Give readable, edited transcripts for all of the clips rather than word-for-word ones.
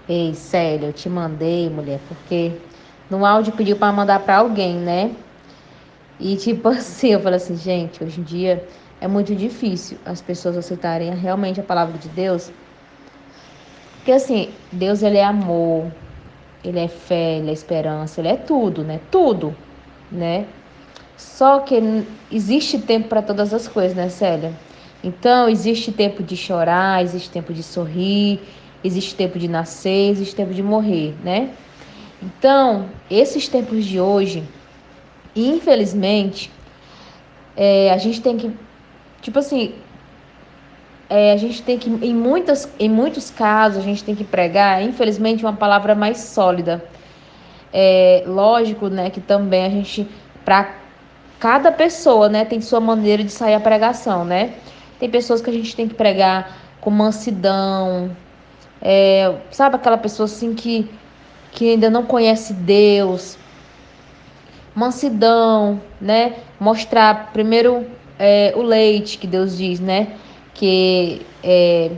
Ei, Célia, eu te mandei, mulher, porque no áudio pediu pra mandar pra alguém, né? E tipo assim, eu falei assim, gente, hoje em dia é muito difícil as pessoas aceitarem realmente a palavra de Deus. Porque assim, Deus ele é amor, ele é fé, ele é esperança, ele é tudo, né? Tudo, né? Só que existe tempo para todas as coisas, né, Célia? Então, existe tempo de chorar, existe tempo de sorrir, existe tempo de nascer, existe tempo de morrer, né? Então, esses tempos de hoje, infelizmente, a gente tem que, tipo assim, a gente tem que, em muitos casos, a gente tem que pregar, infelizmente, uma palavra mais sólida. É lógico, né, que também a gente, para cada pessoa, né, tem sua maneira de sair a pregação, né? Tem pessoas que a gente tem que pregar com mansidão, sabe aquela pessoa assim que ainda não conhece Deus, mansidão, né? Mostrar primeiro o leite que Deus diz, né? Que é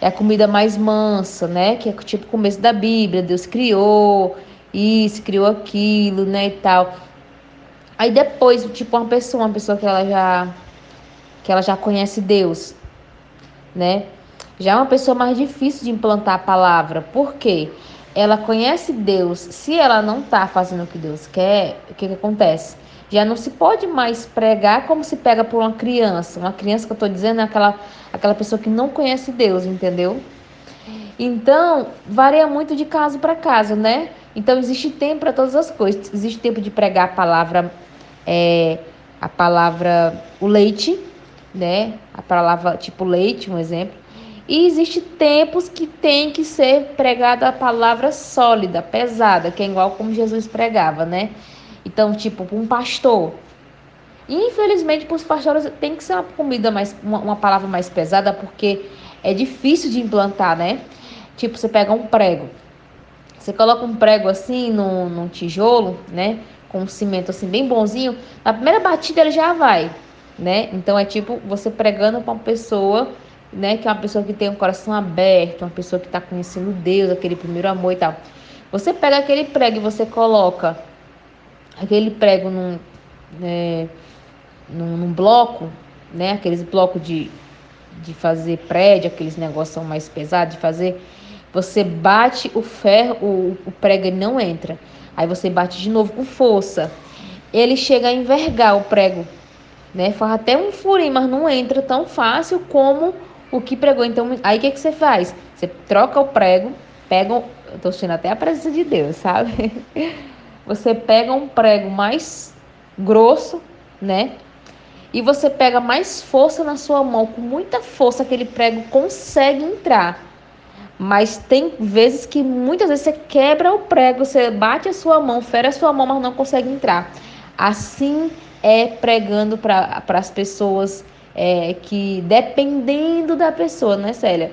a comida mais mansa, né? Que é tipo o começo da Bíblia, Deus criou isso, criou aquilo, né, e tal. Aí depois, tipo, uma pessoa que ela já conhece Deus, né? Já é uma pessoa mais difícil de implantar a palavra. Por quê? Ela conhece Deus. Se ela não está fazendo o que Deus quer, o que que acontece? Já não se pode mais pregar como se pega por uma criança. Uma criança que eu estou dizendo é aquela pessoa que não conhece Deus, entendeu? Então, varia muito de caso para caso, né? Então, existe tempo para todas as coisas. Existe tempo de pregar é, a palavra, o leite, né? A palavra tipo leite, um exemplo. E existe tempos que tem que ser pregada a palavra sólida, pesada, que é igual como Jesus pregava, né? Então, tipo, para um pastor. Infelizmente, para os pastores tem que ser uma comida mais, uma palavra mais pesada, porque é difícil de implantar, né? Tipo, você pega um prego, você coloca um prego assim num tijolo, né? Com um cimento assim bem bonzinho, na primeira batida ele já vai, né? Então é tipo você pregando para uma pessoa, né? Que é uma pessoa que tem um coração aberto, uma pessoa que está conhecendo Deus, aquele primeiro amor e tal. Você pega aquele prego e você coloca aquele prego num bloco, né? Aqueles blocos de fazer prédio, aqueles negócios são mais pesados de fazer. Você bate o ferro, o prego ele não entra. Aí você bate de novo com força. Ele chega a envergar o prego, né? Faz até um furinho, mas não entra tão fácil como o que pregou. Então, aí o que que você faz? Você troca o prego, pega, eu tô sentindo até a presença de Deus, sabe? Você pega um prego mais grosso, né? E você pega mais força na sua mão, com muita força aquele prego consegue entrar. Mas tem vezes que muitas vezes você quebra o prego, você bate a sua mão, fere a sua mão, mas não consegue entrar. Assim é pregando para as pessoas que, dependendo da pessoa, né, Célia?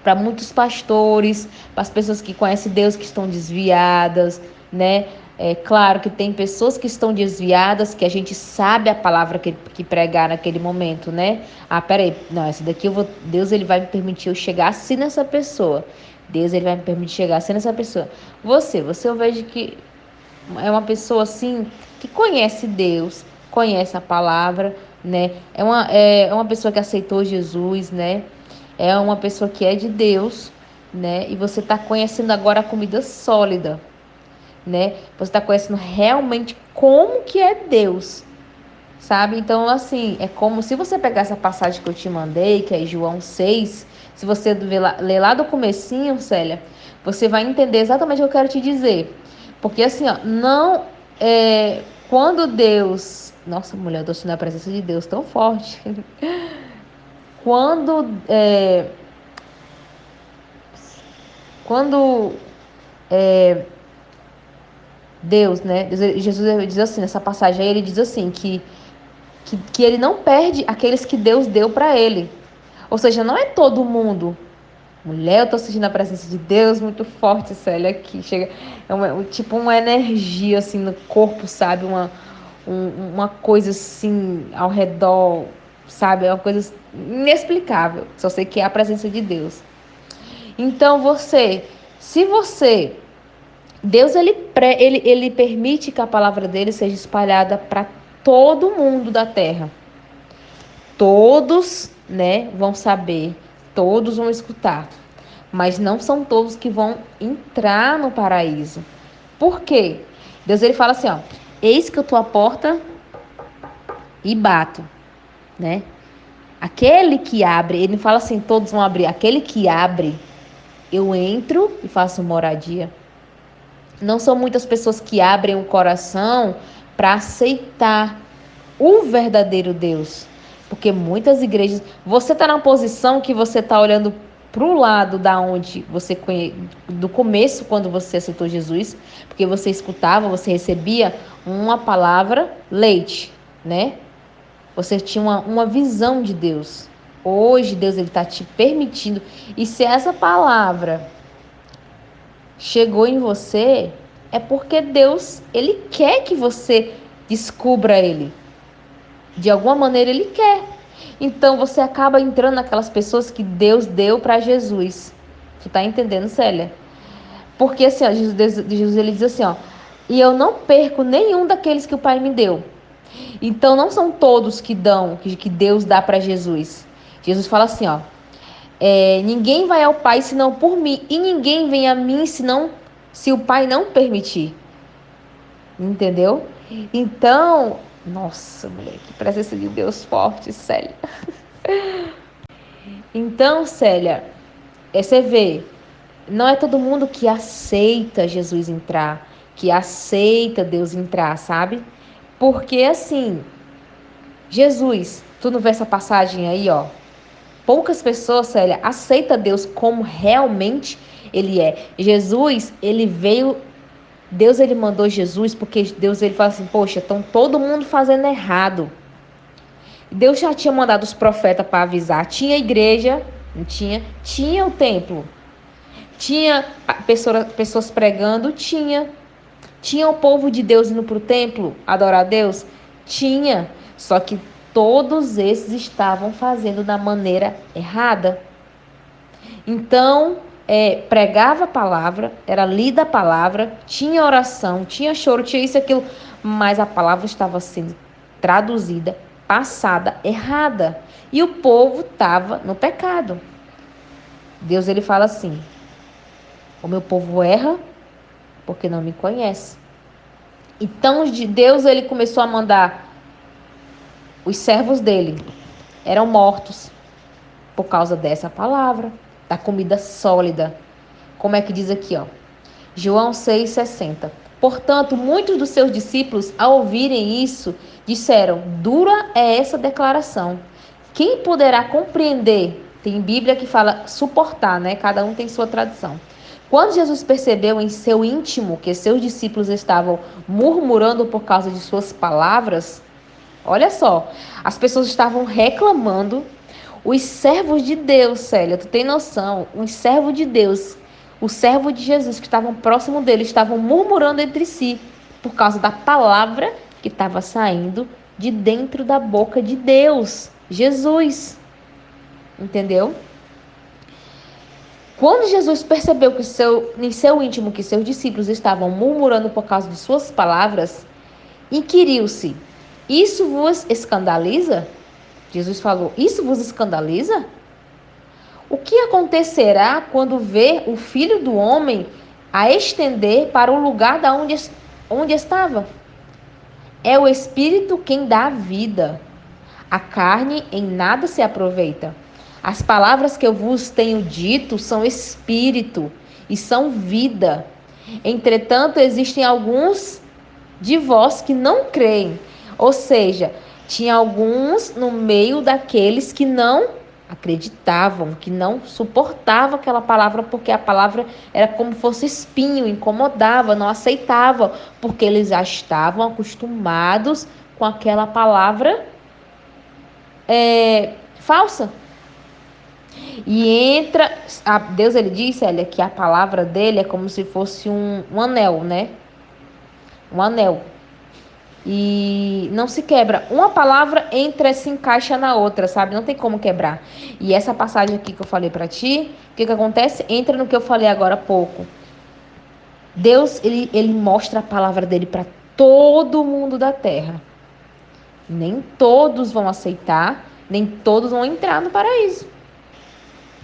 Para muitos pastores, para as pessoas que conhecem Deus que estão desviadas, né? É claro que tem pessoas que estão desviadas, que a gente sabe a palavra que pregar naquele momento, né? Ah, peraí, não, essa daqui eu vou, Deus ele vai me permitir eu chegar assim nessa pessoa. Deus ele vai me permitir chegar assim nessa pessoa. Você eu vejo que é uma pessoa assim que conhece Deus, conhece a palavra, né? É uma pessoa que aceitou Jesus, né? É uma pessoa que é de Deus, né? E você está conhecendo agora a comida sólida, né? Você está conhecendo realmente como que é Deus, sabe? Então, assim, é como se você pegar essa passagem que eu te mandei, que é João 6, se você ler lá do comecinho, Célia, você vai entender exatamente o que eu quero te dizer. Porque assim, ó, não quando Deus, nossa, mulher, eu tô sentindo a presença de Deus tão forte. Quando quando Deus, né? Jesus ele diz assim, nessa passagem aí, ele diz assim que ele não perde aqueles que Deus deu para ele. Ou seja, não é todo mundo. Mulher, eu tô sentindo a presença de Deus muito forte, Célia, aqui. Chega, tipo uma energia assim no corpo, sabe? Uma coisa assim ao redor, sabe? É uma coisa inexplicável. Só sei que é a presença de Deus. Então se você, Deus ele permite que a palavra dele seja espalhada para todo mundo da terra. Todos, né, vão saber, todos vão escutar, mas não são todos que vão entrar no paraíso. Por quê? Deus ele fala assim, ó: eis que eu tô à porta e bato, né? Aquele que abre, ele não fala assim, todos vão abrir. Aquele que abre, eu entro e faço moradia. Não são muitas pessoas que abrem o coração para aceitar o verdadeiro Deus. Porque muitas igrejas, você está na posição que você está olhando para o lado da onde você do começo, quando você aceitou Jesus, porque você escutava, você recebia uma palavra leite, né? Você tinha uma visão de Deus. Hoje Deus ele está te permitindo. E se essa palavra chegou em você, é porque Deus ele quer que você descubra Ele. De alguma maneira Ele quer. Então você acaba entrando naquelas pessoas que Deus deu para Jesus. Tu tá entendendo, Célia? Porque assim, ó, Jesus ele diz assim, ó: e eu não perco nenhum daqueles que o Pai me deu. Então não são todos que dão, que Deus dá para Jesus. Jesus fala assim, ó: ninguém vai ao Pai senão por mim, e ninguém vem a mim senão se o Pai não permitir. Entendeu? Então, nossa, mulher, que presença de Deus forte, Célia. Então, Célia, você vê, não é todo mundo que aceita Jesus entrar, que aceita Deus entrar, sabe? Porque assim, Jesus, tu não vê essa passagem aí, ó. Poucas pessoas, Célia, aceitam Deus como realmente Ele é. Jesus, Ele veio, Deus Ele mandou Jesus porque Deus Ele fala assim, poxa, estão todo mundo fazendo errado. Deus já tinha mandado os profetas para avisar. Tinha igreja, não tinha? Tinha o templo. Tinha pessoas pregando, tinha. Tinha o povo de Deus indo para o templo adorar a Deus? Tinha. Só que todos esses estavam fazendo da maneira errada. Então, pregava a palavra, era lida a palavra, tinha oração, tinha choro, tinha isso e aquilo, mas a palavra estava sendo traduzida, passada, errada. E o povo estava no pecado. Deus ele fala assim: o meu povo erra porque não me conhece. Então Deus ele começou a mandar os servos dele, eram mortos por causa dessa palavra, da comida sólida. Como é que diz aqui, ó? João 6,60. Portanto, muitos dos seus discípulos, ao ouvirem isso, disseram: dura é essa declaração. Quem poderá compreender? Tem Bíblia que fala suportar, né? Cada um tem sua tradução. Quando Jesus percebeu em seu íntimo que seus discípulos estavam murmurando por causa de suas palavras, olha só, as pessoas estavam reclamando. Os servos de Deus, Célia, tu tem noção? Os servos de Deus, o servo de Jesus que estavam próximo dele, estavam murmurando entre si por causa da palavra que estava saindo de dentro da boca de Deus, Jesus. Entendeu? Quando Jesus percebeu que em seu íntimo que seus discípulos estavam murmurando por causa de suas palavras, inquiriu-se: isso vos escandaliza? Jesus falou: isso vos escandaliza? O que acontecerá quando vê o Filho do Homem a estender para o lugar da onde estava? É o Espírito quem dá a vida. A carne em nada se aproveita. As palavras que eu vos tenho dito são espírito e são vida. Entretanto, existem alguns de vós que não creem. Ou seja, tinha alguns no meio daqueles que não acreditavam, que não suportavam aquela palavra, porque a palavra era como se fosse espinho, incomodava, não aceitavam, porque eles já estavam acostumados com aquela palavra falsa. E entra, Deus ele disse, Célia, que a palavra dele é como se fosse um anel, né? Um anel. e não se quebra. Uma palavra entra e se encaixa na outra, sabe? Não tem como quebrar. E essa passagem aqui que eu falei pra ti, o que que acontece? Entra no que eu falei agora há pouco. Deus, ele mostra a palavra dele para todo mundo da terra. Nem todos vão aceitar, nem todos vão entrar no paraíso.